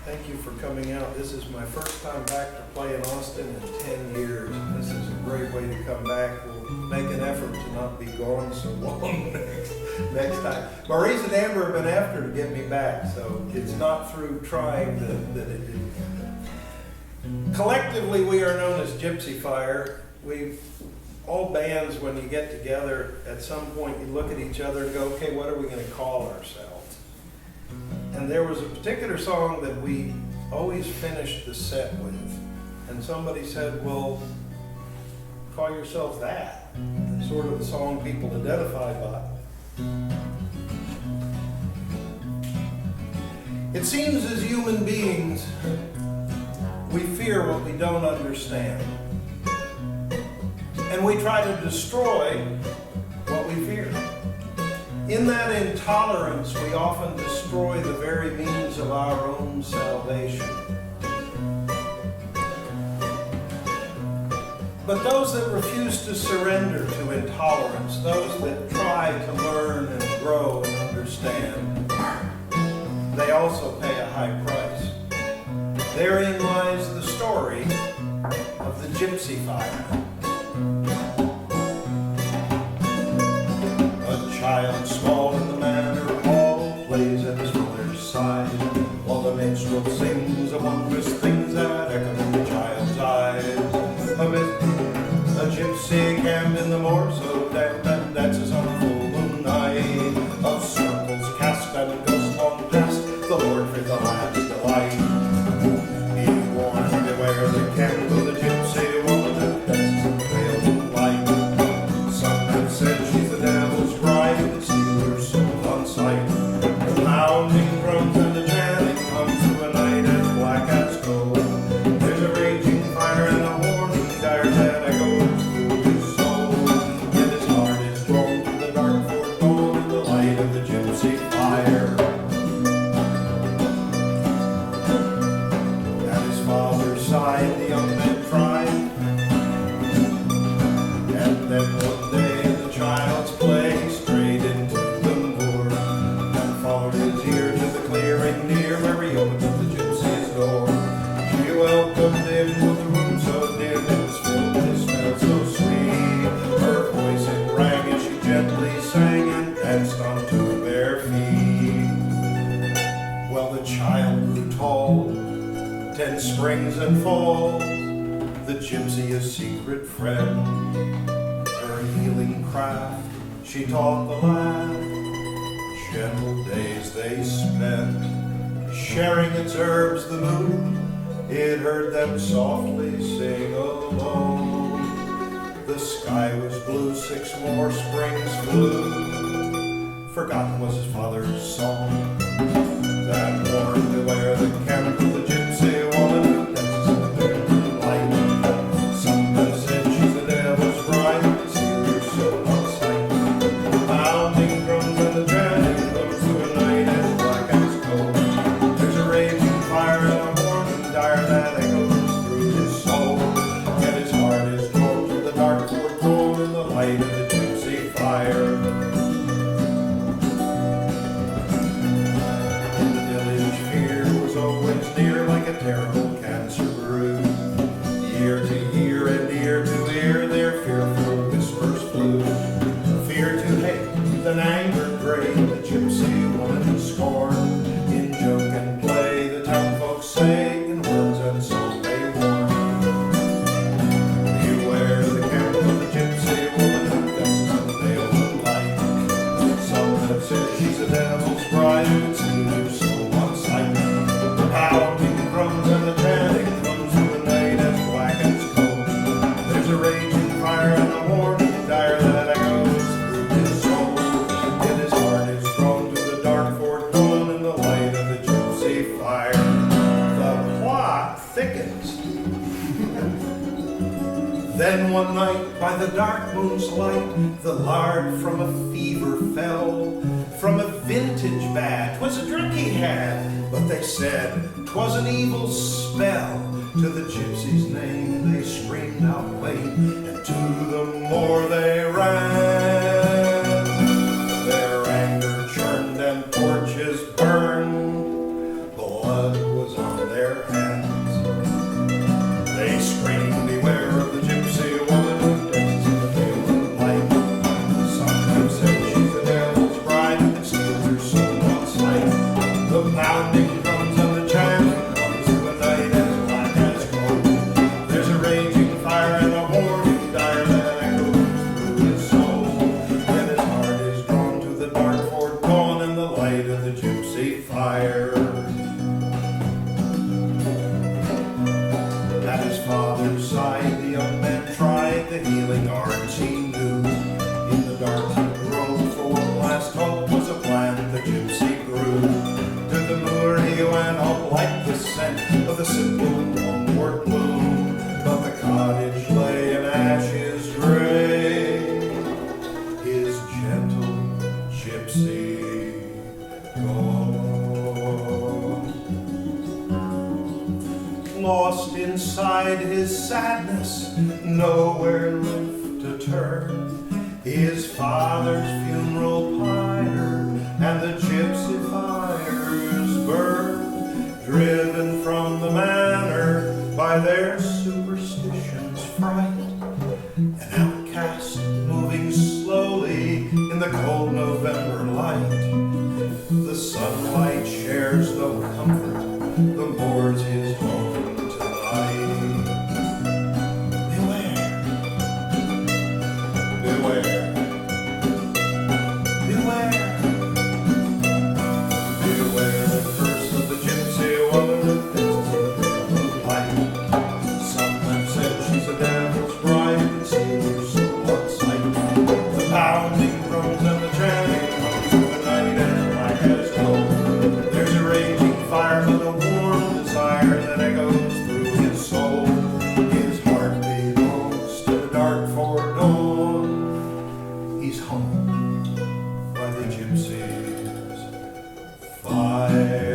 Thank you for coming out. This is my first time back to play in Austin in 10 years. This is a great way to come back. We'll make an effort to not be gone so long next time. Maurice and Amber have been after to get me back, so it's not through trying that it did. Collectively, we are known as Gypsy Fire. All bands, when you get together, at some point you look at each other and go, okay, what are we going to call ourselves? And there was a particular song that we always finished the set with. And somebody said, well, call yourself that. Sort of the song people identify by. It seems as human beings, we fear what we don't understand. And we try to destroy what we fear. In that intolerance, we often destroy the very means of our own salvation. But those that refuse to surrender to intolerance, those that try to learn and grow and understand, they also pay a high price. Therein lies the story of the Gypsy Fire. A child small in the Manor hall plays at his mother's side, while the minstrel sings of wondrous things that echo in the child's eyes. A gypsy camp in the moor so damp and dances on a full moon night, of circles cast and ghosts long past, the Lord for the lad's delight. Be warned, beware the camp of the gypsy woman who dances in the pale moonlight. Some have said she's the devil's bride, that steals her soul on sight. The pounding drums and the chanting comes to a night as black as coal. There's a raging fire and a warning dire that echoes through his soul. Yet his heart is drawn to the dark foretold in the light of the Gypsy Fire. At his father's side the young man tried, and then one day the child's play strayed into the moor, and followed his ear to the clearing near where he opened the gypsy's door. She welcomed him with a room so dim, it was filled with his smell so sweet. Her voice it rang as she gently sang and danced onto bare feet. Well, the child grew tall, 10 springs and falls, the gypsy a secret friend. Her healing craft she taught the lad, gentle days they spent, sharing its herbs the moon, it heard them softly sing alone. The sky was blue, 6 more springs flew, forgotten was his father's song, that warned beware the camp of the gypsy woman who dances in the pale moonlight. Some have said she's the devil's bride, that steals her soul on sight. The pounding drums and the chanting comes to a night as black as coal. There's a raging fire and a warning dire that echoes through his soul. Yet his heart is drawn to the dark foretold in the light of the Gypsy Fire. In the village, fear was always near like a terrible cancer brood. Year to year and ear to ear, their fearful whispers flew. Fear to hate, then anger great, the gypsy woman scorned. In joke and play, the town folks say, in words and song they warn. Beware the camp of the gypsy woman who dances in the pale moonlight. Some have said she's a devil's bride, who steals her soul on sight. The pounding drums and the chanting comes to a night as black as coal. There's a raging fire and a warning dire that echoes through his soul. Yet his heart is drawn to the dark foretold in the light of the Gypsy Fire. The plot thickens. Then one night, by the dark moon's light, the lard from a fever fell. From a vintage bat, 'twas a drink he had, but they said 'twas an evil spell. To the gypsy's name they screamed out plain, and to the moor they ran. Their anger churned and torches burned, blood was on father's side, the young man tried the healing arts he knew. In the dark he groped for one last hope, was a plant the gypsy grew. To the moor he went up like the scent of the simple longwort bloom. But the cottage lay in ashes gray, his gentle gypsy gone. Lost inside his sadness, nowhere left to turn, his father's funeral pyre and the gypsy fires burn. Driven from the manor by their superstition's fright, an outcast moving slowly in the cold November light. The sunlight shares no comfort, the moor's his home tonight. Beware, beware, beware, beware the curse of the gypsy woman who fits in the moonlight. Some have said she's a devil's bride and seen her soul on sight. The pounding drums and the chanting comes through the night and black as cold. There's a raging fire but a warm desire that echoes through his soul. His heart belongs to the dark dawn. He's home by the gypsy's fire.